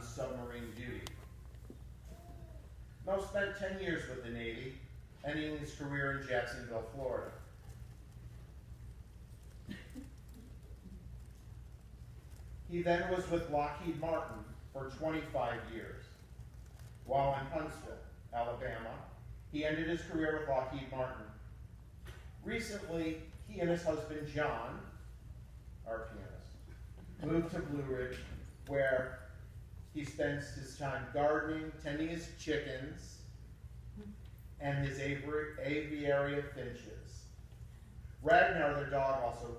on submarine duty. Mo spent 10 years with the Navy, ending his career in Jacksonville, Florida. He then was with Lockheed Martin for 25 years. While in Huntsville, Alabama, he ended his career with Lockheed Martin. Recently, he and his husband, John, our pianist, moved to Blue Ridge, where he spends his time gardening, tending his chickens, and his aviary of finches. Ragnar, their dog, also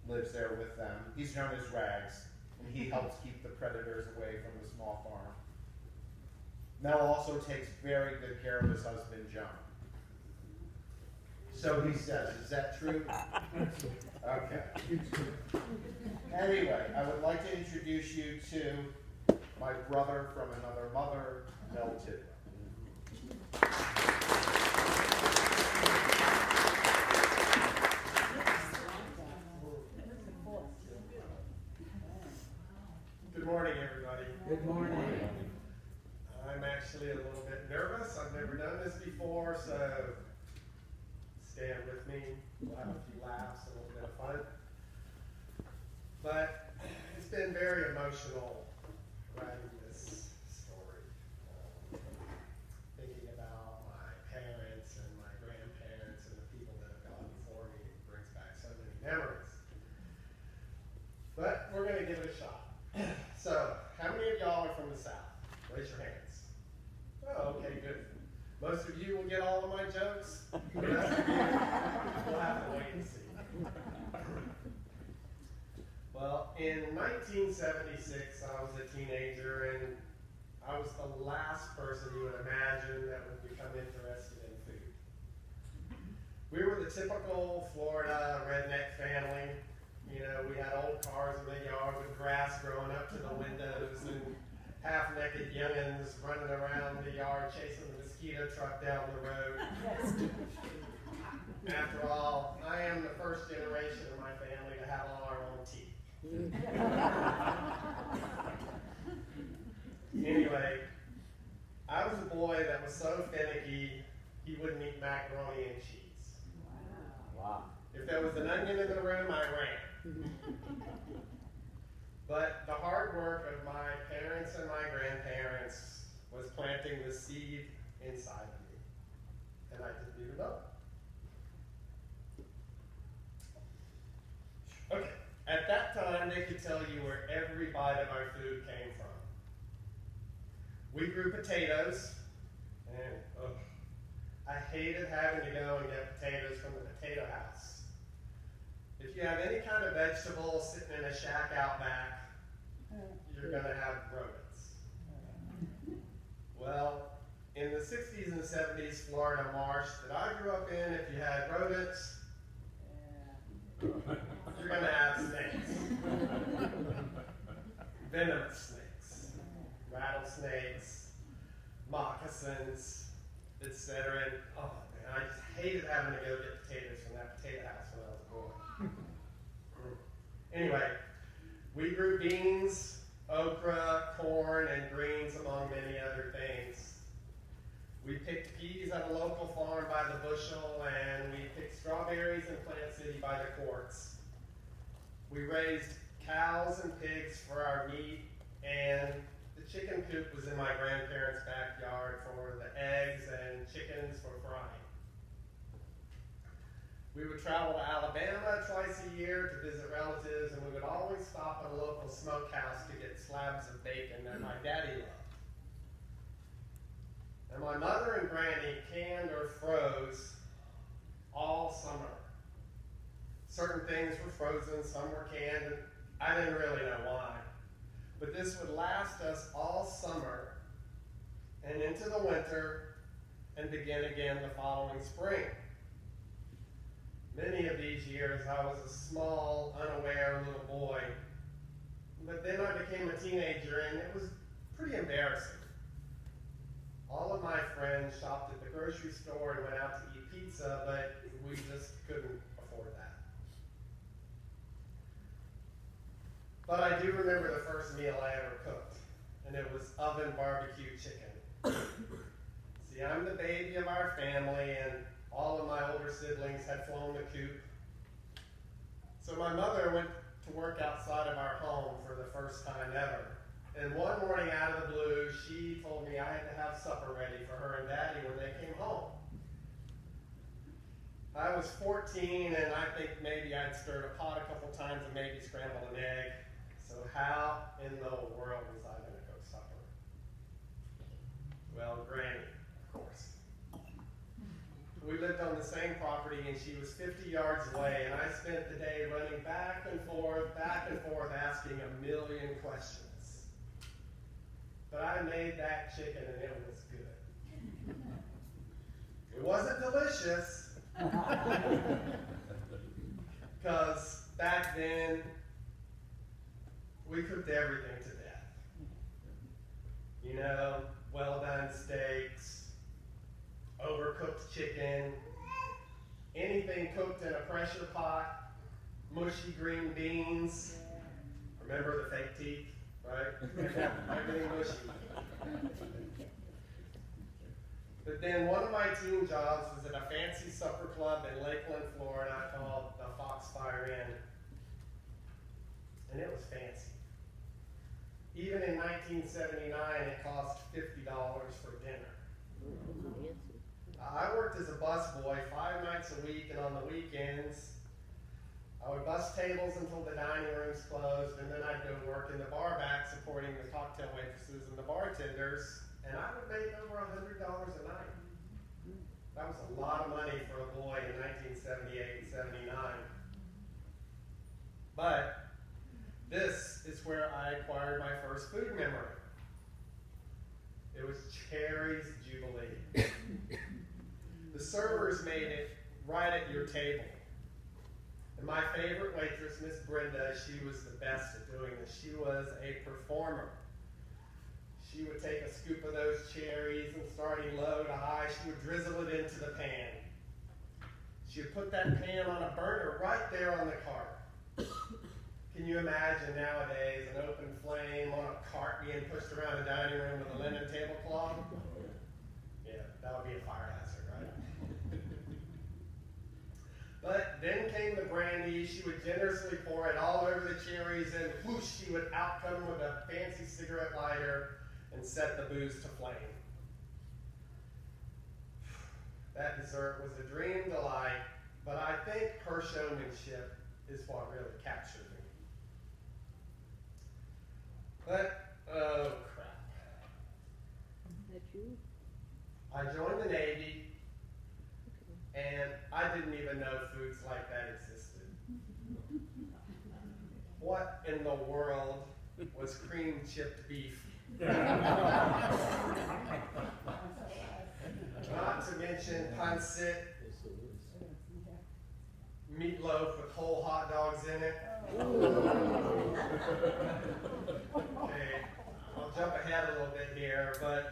lives there with them. He's known as Rags, and he helps keep the predators away from the small farm. Mel also takes very good care of his husband, John. So he says, is that true? Okay. Anyway, I would like to introduce you to my brother from another mother, Mel Tidwell. Good morning, everybody. Good morning. I'm actually a little bit nervous. I've never done this before, so stand with me. We'll have a few laughs and a little bit of fun. But it's been very emotional writing this story. Thinking about my parents and my grandparents and the people that have gone before me brings back so many memories. But we're going to give it a shot. So, how many of y'all are from the South? Raise your hands. Oh, okay, good. Most of you will get all of my jokes. The rest of you, we'll have to wait and see. Well, in 1976, I was a teenager, and I was the last person you would imagine that would become interested in food. We were the typical Florida redneck family. You know, we had old cars in the yard with grass growing up to the windows and half-naked youngins running around the yard chasing the mosquito truck down the road. After all, I am the first generation of my family to have all our own teeth. Anyway, I was a boy that was so finicky, he wouldn't eat macaroni and cheese. Wow. If there was an onion in the room, I ran. But the hard work of my parents and my grandparents was planting the seed inside of me. And I didn't even know. Okay, at that time, they could tell you where every bite of our food came from. We grew potatoes, and I hated having to go and get potatoes from the potato house. If you have any kind of vegetable sitting in a shack out back, you're going to have rodents. Well, in the 60s and 70s Florida marsh that I grew up in, if you had rodents, you're going to have snakes. Venomous snakes, rattlesnakes, moccasins, etc. And oh man, I just hated having to go get potatoes from that potato house when I was a boy. Anyway, we grew beans, okra, corn, and greens, among many other things. We picked peas at a local farm by the bushel, and we picked strawberries in Plant City by the quarts. We raised cows and pigs for our meat, and the chicken coop was in my grandparents' backyard for the eggs and chickens for frying. We would travel to Alabama twice a year to visit relatives, and we would always stop at a local smokehouse to get slabs of bacon that my daddy loved. And my mother and Granny canned or froze all summer. Certain things were frozen, some were canned, and I didn't really know why. But this would last us all summer and into the winter and begin again the following spring. Many of these years I was a small, unaware little boy, but then I became a teenager and it was pretty embarrassing. All of my friends shopped at the grocery store and went out to eat pizza, but we just couldn't afford that. But I do remember the first meal I ever cooked. and it was oven barbecue chicken. See, I'm the baby of our family, and all of my older siblings had flown the coop. So my mother went to work outside of our home for the first time ever. And one morning out of the blue, she told me I had to have supper ready for her and Daddy when they came home. I was 14, and I think maybe I'd stirred a pot a couple times and maybe scrambled an egg. So how in the world was I going to cook supper? Well, Granny, of course. We lived on the same property, and she was 50 yards away, and I spent the day running back and forth, asking a million questions. But I made that chicken, and it was good. It wasn't delicious, because back then, we cooked everything to death. You know, well-done steaks, overcooked chicken, anything cooked in a pressure pot, mushy green beans. Remember the fake teeth, right? Everything mushy. But then one of my teen jobs was at a fancy supper club in Lakeland, Florida called the Foxfire Inn. And it was fancy. Even in 1979, it cost $50 for dinner. I worked as a busboy 5 nights a week, and on the weekends, I would bus tables until the dining rooms closed, and then I'd go work in the bar back supporting the cocktail waitresses and the bartenders, and I would make over $100 a night. That was a lot of money for a boy in 1978 and 79. But this is where I acquired my first food memory. It was Cherry's Jubilee. The servers made it right at your table. And my favorite waitress, Miss Brenda, she was the best at doing this. She was a performer. She would take a scoop of those cherries, and starting low to high, she would drizzle it into the pan. She would put that pan on a burner right there on the cart. Can you imagine nowadays an open flame on a cart being pushed around a dining room with a linen tablecloth? Yeah, that would be a fire hazard, right? But then came the brandy. She would generously pour it all over the cherries, and whoosh, she would outcome with a fancy cigarette lighter and set the booze to flame. That dessert was a dream delight, but I think her showmanship is what really captured me. But, oh crap. That you? I joined the Navy, and I didn't even know foods like that existed. What in the world was cream chipped beef? Not to mention pancit, meatloaf with whole hot dogs in it. Okay, I'll jump ahead a little bit here, but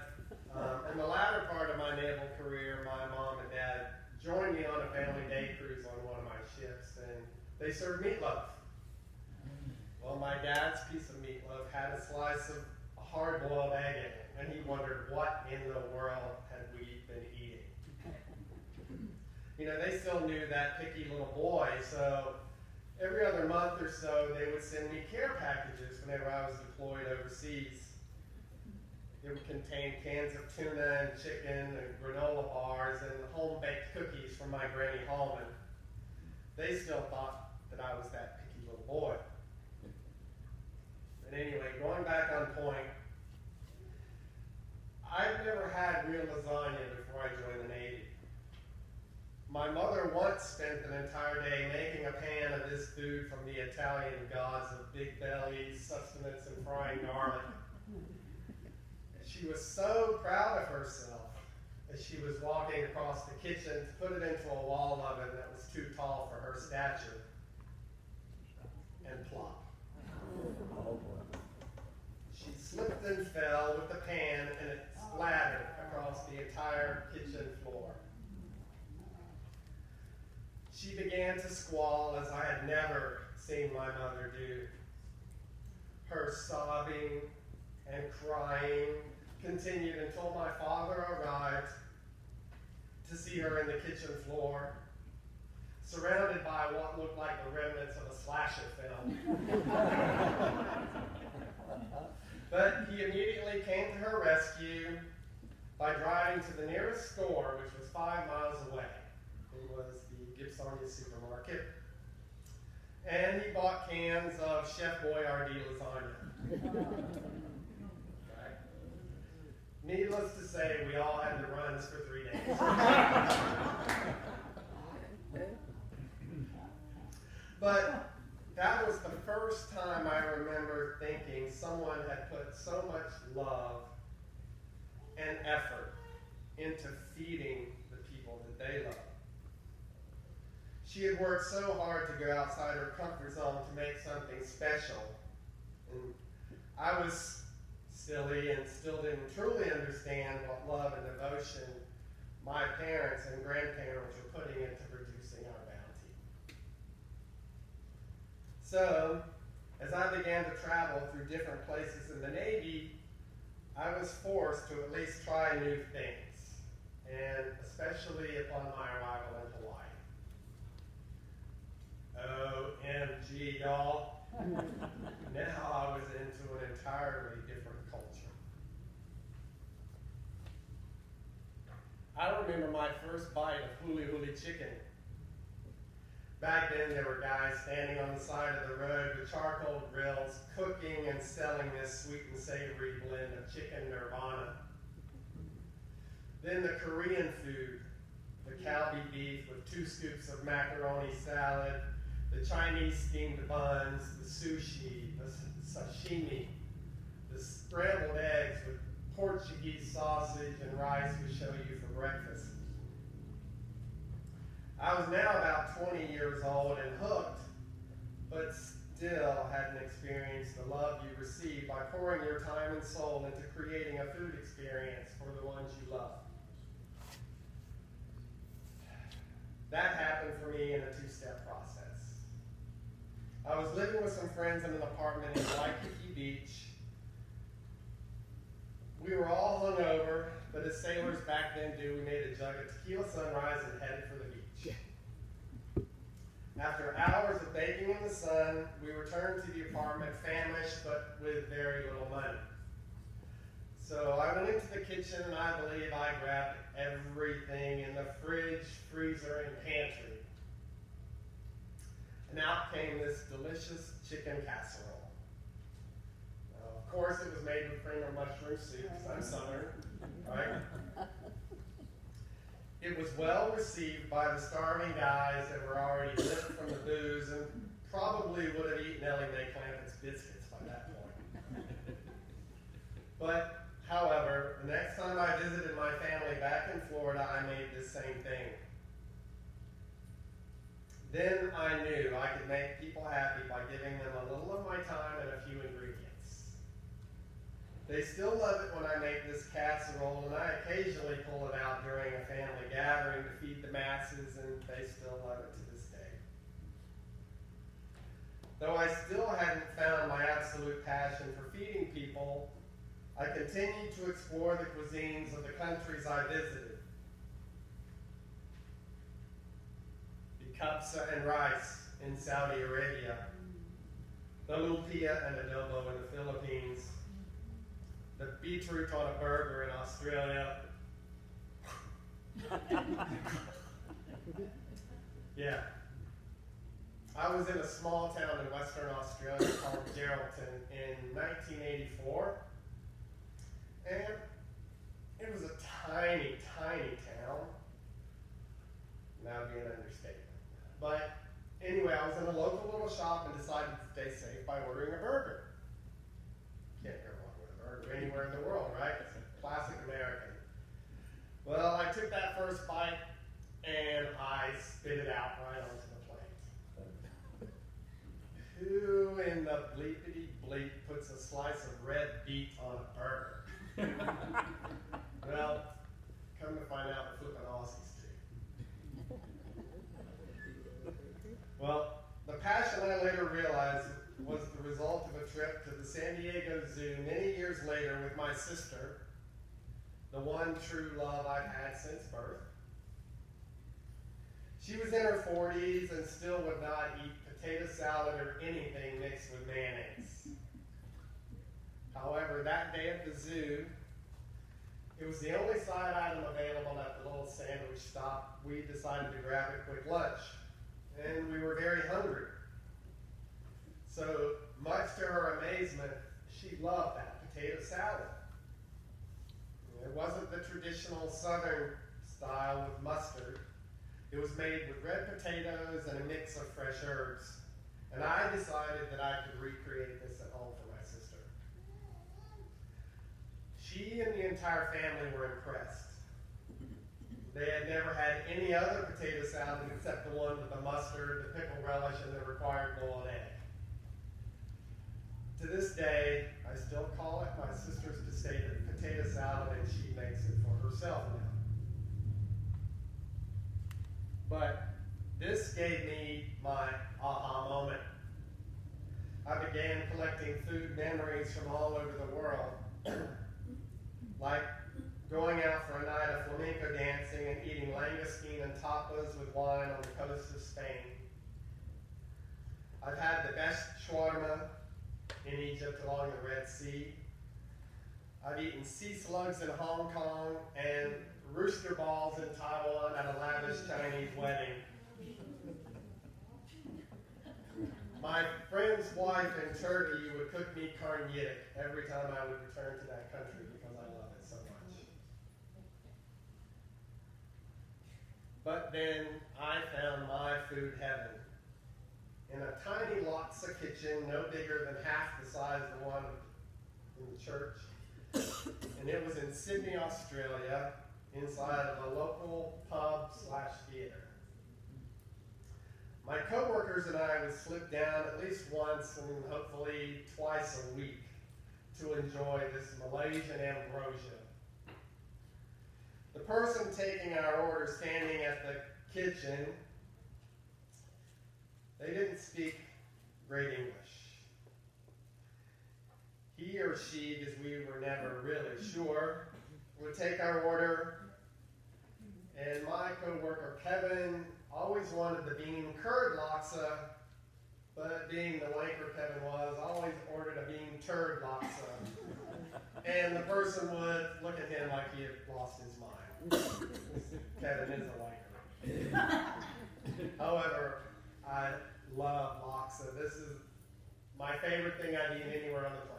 in the latter part of my naval career, my mom and dad joined me on a family day cruise on one of my ships, and they served meatloaf. Well, my dad's piece of meatloaf had a slice of hard-boiled egg in it, and he wondered what in the world had we been eating. You know, they still knew that picky little boy, so every other month or so, they would send me care packages whenever I was deployed overseas. It would contain cans of tuna and chicken and granola bars and home-baked cookies from my Granny Hallman. They still thought that I was that picky little boy. But anyway, going back on point, I've never had real lasagna before I joined the Navy. My mother once spent an entire day making a pan of this food from the Italian gods of big bellies, sustenance, and frying garlic. She was so proud of herself as she was walking across the kitchen to put it into a wall oven that was too tall for her stature. And plop. She slipped and fell with the pan, and it splattered across the entire kitchen floor. She began to squall as I had never seen my mother do. Her sobbing, and crying continued until my father arrived to see her in the kitchen floor, surrounded by what looked like the remnants of a slasher film. But he immediately came to her rescue by driving to the nearest store, which was 5 miles away. It was the Gibsonia supermarket. And he bought cans of Chef Boyardee lasagna. Right? Needless to say, we all had the runs for 3 days. But that was the first time I remember thinking someone had put so much love and effort into feeding the people that they love. She had worked so hard to go outside her comfort zone to make something special. And I was silly and still didn't truly understand what love and devotion my parents and grandparents were putting into producing our bounty. So, as I began to travel through different places in the Navy, I was forced to at least try new things, and especially upon my arrival in Hawaii. OMG, y'all. Now I was into an entirely different culture. I remember my first bite of huli huli chicken. Back then, there were guys standing on the side of the road with charcoal grills, cooking and selling this sweet and savory blend of chicken nirvana. Then the Korean food, the kalbi beef with 2 scoops of macaroni salad, the Chinese steamed buns, the sushi, the sashimi, the scrambled eggs with Portuguese sausage and rice we show you for breakfast. I was now about 20 years old and hooked, but still hadn't experienced the love you receive by pouring your time and soul into creating a food experience for the ones you love. That happened for me in a 2-step process. I was living with some friends in an apartment in Waikiki Beach. We were all hungover, but as sailors back then do, we made a jug of tequila sunrise and headed for the beach. After hours of baking in the sun, we returned to the apartment famished, but with very little money. So I went into the kitchen and I believe I grabbed everything in the fridge, freezer, and pantry. And out came this delicious chicken casserole. Of course, it was made with cream of mushroom soup, because I'm Southern, right? It was well received by the starving guys that were already lit from the booze and probably would have eaten Ellie Mae Clampett's biscuits by that point. But, however, the next time I visited my family back in Florida, I made this same thing. Then I knew I could make people happy by giving them a little of my time and a few ingredients. They still love it when I make this casserole, and I occasionally pull it out during a family gathering to feed the masses, and they still love it to this day. Though I still hadn't found my absolute passion for feeding people, I continued to explore the cuisines of the countries I visited. The kapsa and rice in Saudi Arabia, the lumpia and adobo in the Philippines, the beetroot on a burger in Australia. Yeah. I was in a small town in Western Australia called Geraldton in 1984. And it was a tiny, tiny town. That would be an understatement. But anyway, I was in a local little shop and decided to stay safe by ordering a burger. Can't go wrong with a burger anywhere in the world, right? It's a classic American. Well, I took that first bite and I spit it out right onto the plate. Who in the bleepity bleep puts a slice of red beet on a burger? Well, come to find out, the flippin' Aussies do. Well, the passion I later realized was the result of a trip to the San Diego Zoo many years later with my sister, the one true love I've had since birth. She was in her 40s and still would not eat potato salad or anything mixed with mayonnaise. However, that day at the zoo, it was the only side item available at the little sandwich stop. We decided to grab a quick lunch, and we were very hungry. So, much to her amazement, she loved that potato salad. It wasn't the traditional southern style with mustard. It was made with red potatoes and a mix of fresh herbs. And I decided that I could recreate this at home for my sister. She and the entire family were impressed. They had never had any other potato salad except the one with the mustard, the pickle relish, and the required boiled egg. To this day, I still call it my sister's potato salad, and she makes it for herself now. But this gave me my aha moment. I began collecting food memories from all over the world, like going out for a night of flamenco dancing and eating langoustine and tapas with wine on the coast of Spain. I've had the best shawarma in Egypt along the Red Sea. I've eaten sea slugs in Hong Kong and rooster balls in Taiwan at a lavish Chinese wedding. My friend's wife in Turkey would cook me karnıyarık every time I would return to that country because I love it so much. But then I found my food heaven. In a tiny Laksa kitchen, no bigger than half the size of the one in the church. And it was in Sydney, Australia, inside of a local pub/theater. My coworkers and I would slip down at least once and hopefully twice a week to enjoy this Malaysian ambrosia. The person taking our order standing at the kitchen, they didn't speak great English. He or she, because we were never really sure, would take our order, and my coworker Kevin always wanted the bean curd laksa, but being the wanker Kevin was, always ordered a bean turd laksa. And the person would look at him like he had lost his mind. Kevin is a wanker. However, I love laksa. This is my favorite thing I'd eat anywhere on the planet.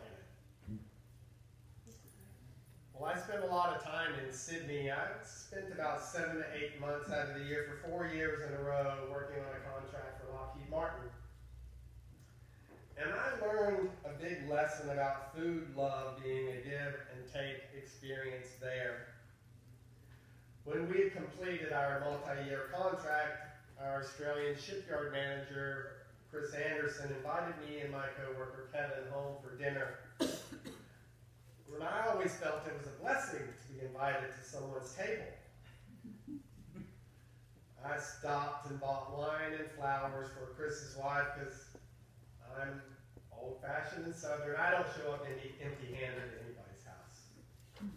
Well, I spent a lot of time in Sydney. I spent about 7 to 8 months out of the year for 4 years in a row working on a contract for Lockheed Martin. And I learned a big lesson about food love being a give and take experience there. When we had completed our multi-year contract, our Australian shipyard manager, Chris Anderson, invited me and my coworker Kevin home for dinner. And I always felt it was a blessing to be invited to someone's table. I stopped and bought wine and flowers for Chris's wife because I'm old-fashioned and Southern. I don't show up empty-handed at anybody's house.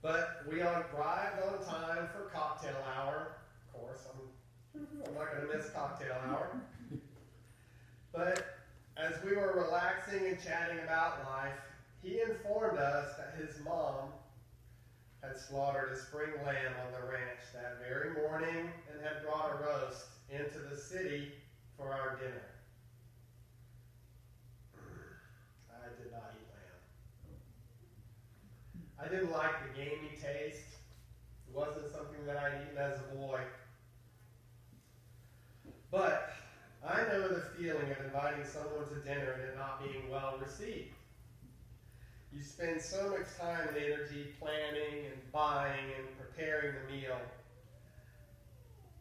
But we arrived on time for cocktail hour. Of course, I'm not going to miss cocktail hour. But as we were relaxing and chatting about life, he informed us that his mom had slaughtered a spring lamb on the ranch that very morning and had brought a roast into the city for our dinner. I did not eat lamb. I didn't like the gamey taste. It wasn't something that I'd eaten as a boy. But I know the feeling of inviting someone to dinner and it not being well received. You spend so much time and energy planning and buying and preparing the meal.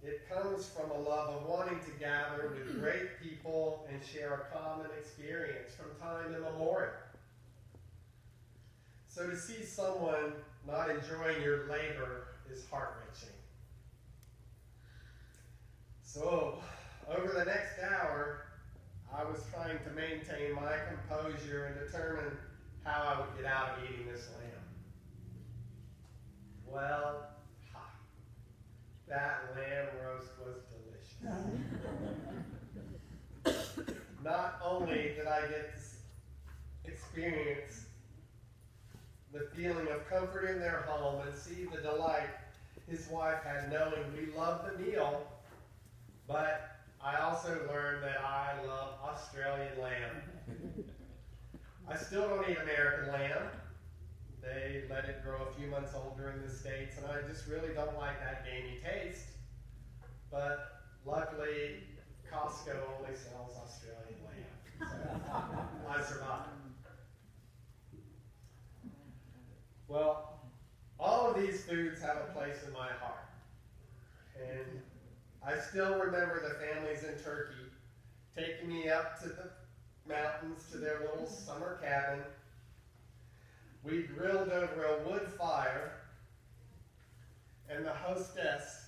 It comes from a love of wanting to gather with great people and share a common experience from time immemorial. So to see someone not enjoying your labor is heart-wrenching. So, over the next hour, I was trying to maintain my composure and determine how I would get out of eating this lamb. Well, that lamb roast was delicious. Not only did I get to experience the feeling of comfort in their home and see the delight his wife had knowing we loved the meal, but I also learned that I love Australian lamb. I still don't eat American lamb. They let it grow a few months older in the States, and I just really don't like that gamey taste. But luckily, Costco only sells Australian lamb, so I survived. Well, all of these foods have a place in my heart. And I still remember the families in Turkey taking me up to the mountains to their little summer cabin. We grilled over a wood fire, and the hostess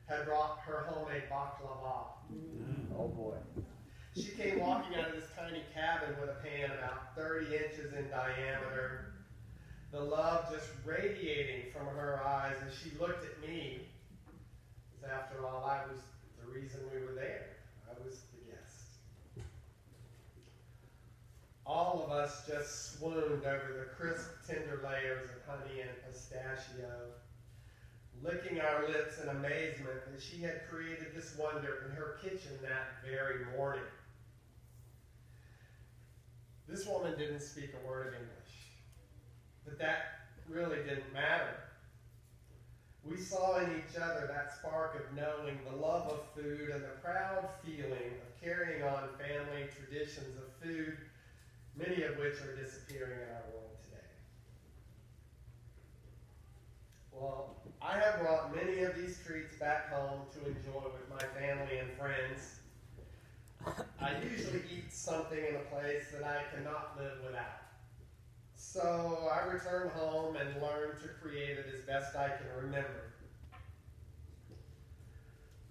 had brought her homemade baklava. Oh boy. She came walking out of this tiny cabin with a pan about 30 inches in diameter, the love just radiating from her eyes as she looked at me. Because after all, I was the reason we were there. I was the guest. All of us just swooned over the crisp, tender layers of honey and pistachio, licking our lips in amazement that she had created this wonder in her kitchen that very morning. This woman didn't speak a word of English, but that really didn't matter. We saw in each other that spark of knowing the love of food and the proud feeling of carrying on family traditions of food, many of which are disappearing in our world today. Well, I have brought many of these treats back home to enjoy with my family and friends. I usually eat something in a place that I cannot live without. So I return home and learn to create it as best I can remember.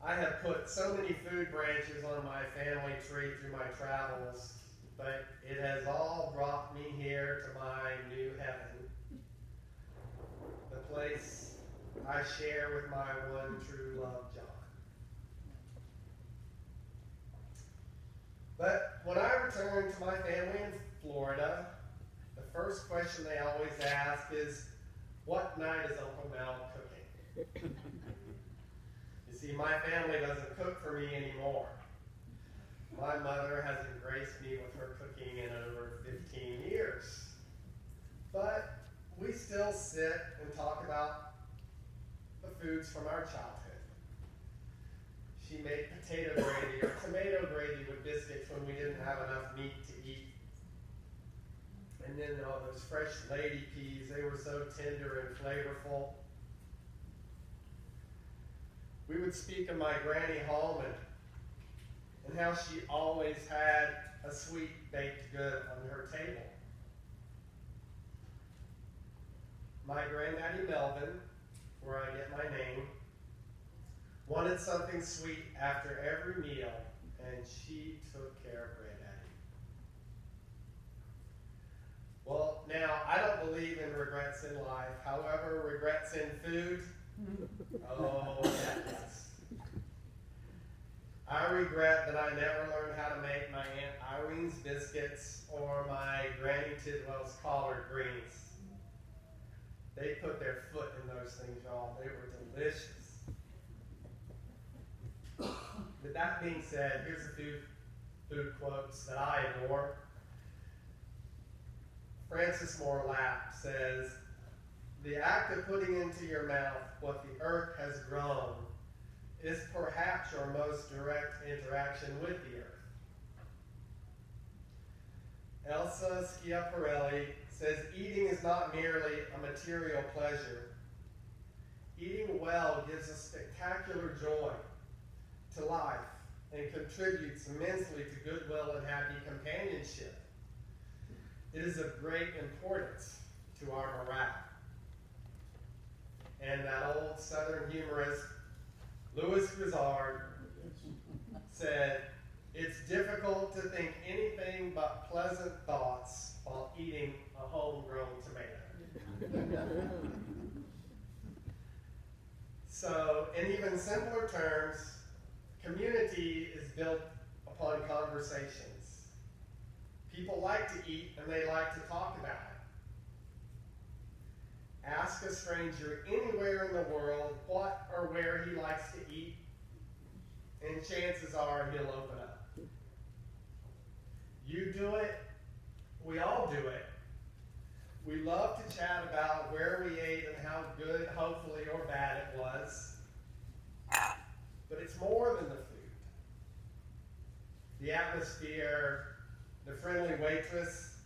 I have put so many food branches on my family tree through my travels, but it has all brought me here to my new heaven, the place I share with my one true love, John. But when I return to my family in Florida, the first question they always ask is, what night is Uncle Mel cooking? You see, my family doesn't cook for me anymore. My mother has embraced me with her cooking in over 15 years. But we still sit and talk about the foods from our childhood. She made potato gravy or tomato gravy with biscuits when we didn't have enough meat to eat. And then those fresh lady peas, they were so tender and flavorful. We would speak of my Granny Hallman and how she always had a sweet baked good on her table. My Granddaddy Melvin, where I get my name, wanted something sweet after every meal, and she took care of Granddaddy. Well, now, I don't believe in regrets in life. However, regrets in food, oh, yes. I regret that I never learned how to make my Aunt Irene's biscuits or my Granny Tidwell's collard greens. They put their foot in those things, y'all. They were delicious. With that being said, here's a few food quotes that I adore. Francis Moore Lapp says, "The act of putting into your mouth what the earth has grown is perhaps your most direct interaction with the earth." Elsa Schiaparelli says, "Eating is not merely a material pleasure. Eating well gives a spectacular joy to life and contributes immensely to goodwill and happy companionship. It is of great importance to our morale." And that old Southern humorist, Louis Grizzard, said, It's difficult to think anything but pleasant thoughts while eating a homegrown tomato. So, in even simpler terms, community is built upon conversations. People like to eat and they like to talk about it. Ask a stranger anywhere in the world what or where he likes to eat, and chances are he'll open up. You do it, we all do it. We love to chat about where we ate and how good, hopefully, or bad it was. But it's more than the food. The atmosphere, the friendly waitress.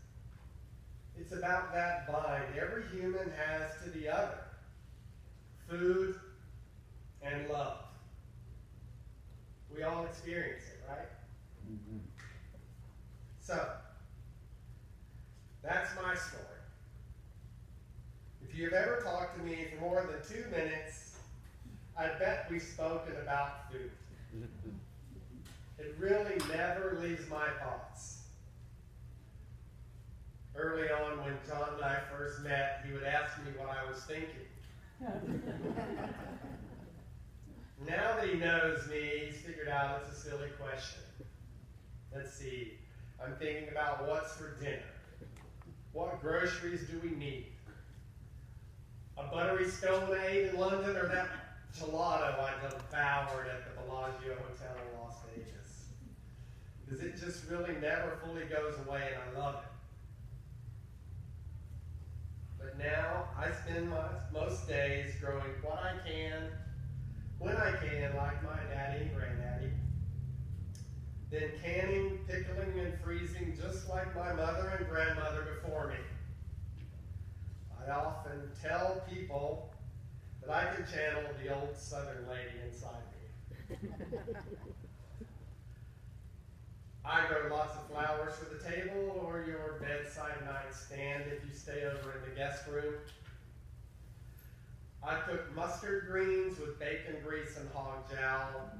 It's about that bind every human has to the other. Food and love. We all experience it, right? Mm-hmm. So, that's my story. If you've ever talked to me for more than 2 minutes, I bet we've spoken about food. It really never leaves my thoughts. Early on, when John and I first met, he would ask me what I was thinking. Now that he knows me, he's figured out it's a silly question. Let's see. I'm thinking about what's for dinner. What groceries do we need? A buttery scone I ate in London, or that gelato I devoured at the Bellagio Hotel in Las Vegas? Because it just really never fully goes away, and I love it. But now I spend most days growing what I can, when I can, like my daddy and granddaddy. Then canning, pickling, and freezing just like my mother and grandmother before me. I often tell people that I can channel the old Southern lady inside me. I grow lots of flowers for the table or your bedside nightstand if you stay over in the guest room. I cook mustard greens with bacon grease and hog jowl.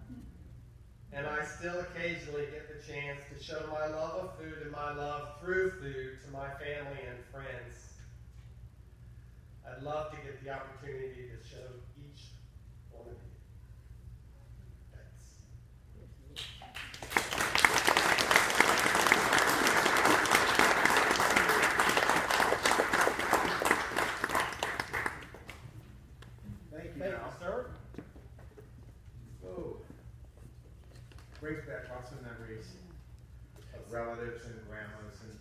And I still occasionally get the chance to show my love of food and my love through food to my family and friends. I'd love to get the opportunity to show each one of you. Thank you, Thank Al. you, sir. Oh, brings back lots of memories of relatives and grandmas and